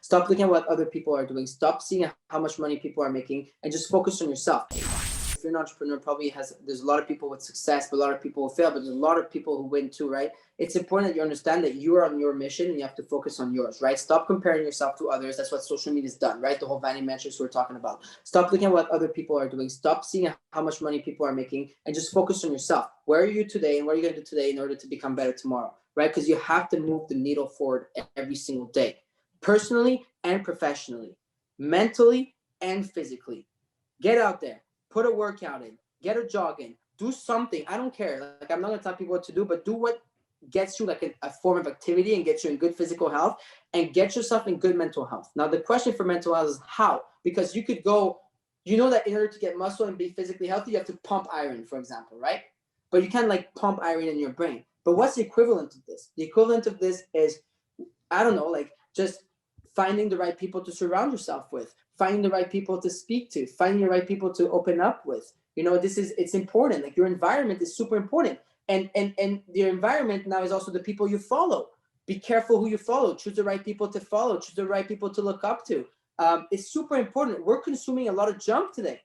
Stop looking at what other people are doing. Stop seeing how much money people are making and just focus on yourself. If you're an entrepreneur, there's a lot of people with success, but a lot of people who fail, but there's a lot of people who win too, right? It's important that you understand that you are on your mission and you have to focus on yours, right? Stop comparing yourself to others. That's what social media's done, right? The whole vanity metrics we're talking about. Stop looking at what other people are doing. Stop seeing how much money people are making and just focus on yourself. Where are you today and what are you going to do today in order to become better tomorrow, right? Because you have to move the needle forward every single day, personally and professionally, mentally and physically. Get out there, put a workout in, get a jog in, do something. I don't care. Like, I'm not gonna tell people what to do, but do what gets you like a form of activity and gets you in good physical health and get yourself in good mental health. Now, the question for mental health is how, because you could go, you know that in order to get muscle and be physically healthy, you have to pump iron, for example, right? But you can't like pump iron in your brain. But what's the equivalent of this? The equivalent of this is, I don't know, like just finding the right people to surround yourself with, finding the right people to speak to, finding the right people to open up with. You know, it's important. Like your environment is super important. And your environment now is also the people you follow. Be careful who you follow. Choose the right people to follow. Choose the right people to look up to. It's super important. We're consuming a lot of junk today.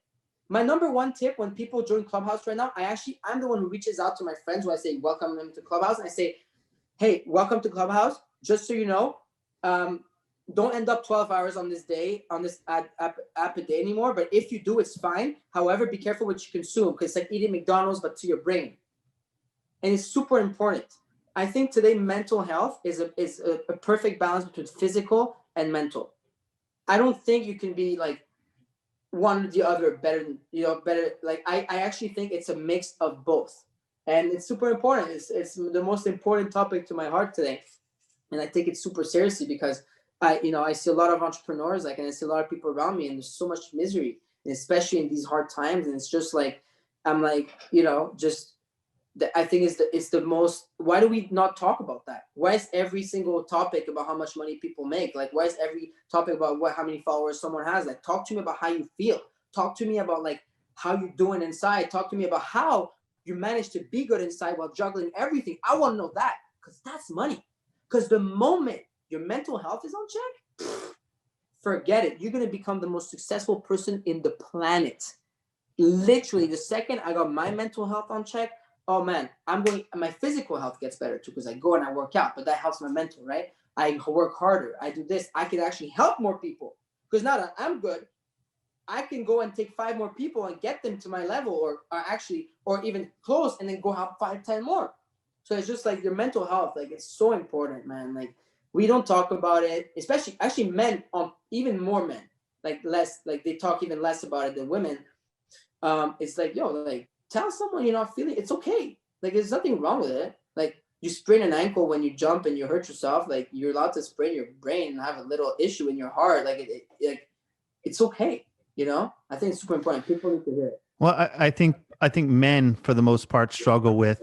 My number one tip when people join Clubhouse right now, I'm the one who reaches out to my friends when I say welcome them to Clubhouse. And I say, hey, welcome to Clubhouse. Just so you know, don't end up 12 hours on this app a day anymore. But if you do, it's fine. However, be careful what you consume because it's like eating McDonald's, but to your brain. And it's super important. I think today mental health is a perfect balance between physical and mental. I don't think you can be like one or the other better. Like I actually think it's a mix of both. And it's super important. It's the most important topic to my heart today. And I take it super seriously because I see a lot of entrepreneurs, and I see a lot of people around me, and there's so much misery, and especially in these hard times. And it's just like, I'm like, I think it's the most, why do we not talk about that? Why is every single topic about how much money people make? Like, why is every topic about how many followers someone has? Like, talk to me about how you feel. Talk to me about like how you're doing inside. Talk to me about how you manage to be good inside while juggling everything. I want to know that because that's money. Because the moment your mental health is on check, forget it. You're going to become the most successful person in the planet. Literally, the second I got my mental health on check, oh man, my physical health gets better too because I go and I work out, but that helps my mental, right? I work harder. I do this. I can actually help more people because now that I'm good, I can go and take 5 more people and get them to my level or even close and then go help 5, 10 more. So it's just like your mental health, like it's so important, man. Like we don't talk about it, especially actually men, even more men, like less, like they talk even less about it than women. It's like, like tell someone you're not feeling, it's okay. Like there's nothing wrong with it. Like you sprain an ankle when you jump and you hurt yourself, like you're allowed to sprain your brain and have a little issue in your heart. Like it's okay. I think it's super important. People need to hear it. Well, I think men for the most part struggle with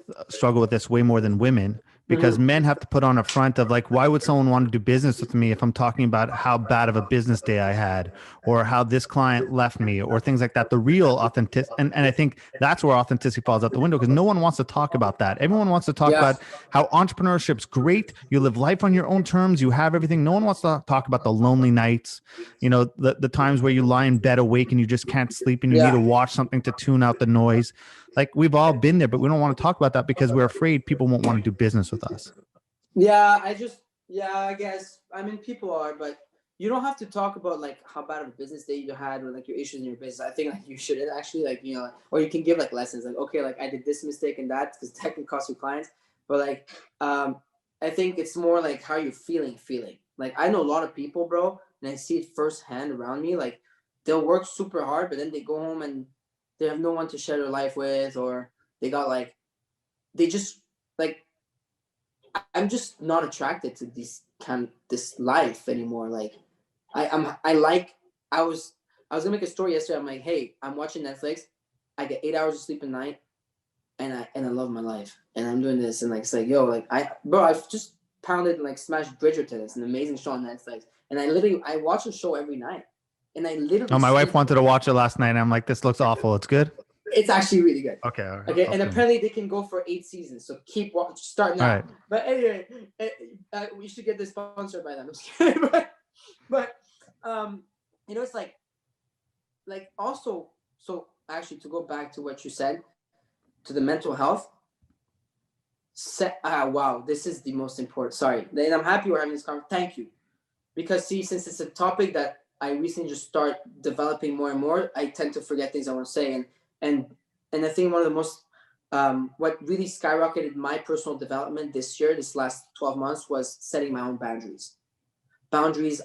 this way more than women, because men have to put on a front of like, why would someone want to do business with me if I'm talking about how bad of a business day I had or how this client left me or things like that. The real authentic, and I think that's where authenticity falls out the window because no one wants to talk about that. Everyone wants to talk about how entrepreneurship's great. You live life on your own terms. You have everything. No one wants to talk about the lonely nights, the times where you lie in bed awake and you just can't sleep and you need to watch something to tune out the noise. Like we've all been there, but we don't want to talk about that because we're afraid people won't want to do business with us. I guess. I mean, people are, but you don't have to talk about like how bad of a business day you had or like your issues in your business. I think like you shouldn't actually or you can give like lessons like, okay, like I did this mistake and that because that can cost you clients. But like, I think it's more like how you're feeling. Like I know a lot of people, bro, and I see it firsthand around me. Like they'll work super hard, but then they go home and they have no one to share their life with, or they got like, they just like, I'm just not attracted to this life anymore. Like I was gonna make a story yesterday. I'm like, hey, I'm watching Netflix. I get 8 hours of sleep a night and I love my life and I'm doing this. And like, it's like, I've just pounded and like smashed Bridgerton. It's an amazing show on Netflix. And I watch the show every night. And I literally. My wife wanted to watch it last night. And I'm like, this looks awful. It's good. It's actually really good. Okay. All right. Okay. And apparently they can go for 8 seasons. So start now. Right. But anyway, we should get this sponsored by them. But it's like also, so actually to go back to what you said, to the mental health, wow, this is the most important. Sorry, and I'm happy we're having this conversation. Thank you, because see, since it's a topic that I recently just start developing more and more, I tend to forget things I want to say, and I think one of the most what really skyrocketed my personal development this last 12 months, was setting my own boundaries.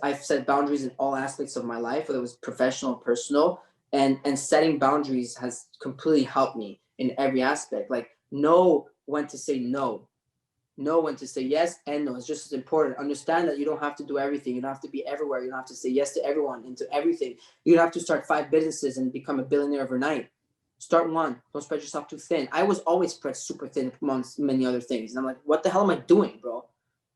I've set boundaries in all aspects of my life, whether it was professional, personal, and setting boundaries has completely helped me in every aspect. Like, know when to say no, know when to say yes and no. It's just as important. Understand that you don't have to do everything. You don't have to be everywhere. You don't have to say yes to everyone and to everything. You don't have to start 5 businesses and become a billionaire overnight. Start one. Don't spread yourself too thin. I was always spread super thin amongst many other things. And I'm like, what the hell am I doing, bro?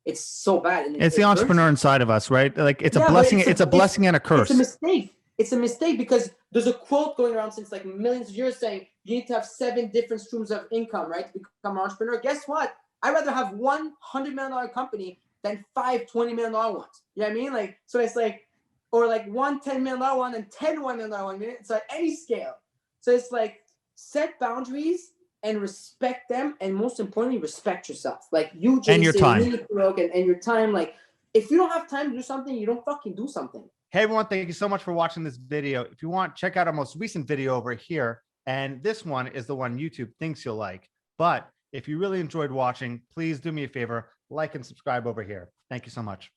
It's so bad. And It's the it hurts. entrepreneur inside of us, right? Like it's a Yeah, but blessing. It's a blessing and a it's a curse. mistake. It's a mistake because there's a quote going around since like millions of years saying you need to have 7 different streams of income, right, to become an entrepreneur. Guess what? I'd rather have $100 million company than 5 $20 million ones. You know what I mean? Like, so it's like, or like one $10 million one and 10 $1 million one. It's like any scale. So it's like, set boundaries and respect them, and most importantly, respect yourself. Like you, Jason, And your time. and your time. Like, if you don't have time to do something, you don't fucking do something. Hey everyone, thank you so much for watching this video. If you want, check out our most recent video over here. And this one is the one YouTube thinks you'll like. But if you really enjoyed watching, please do me a favor, like and subscribe over here. Thank you so much.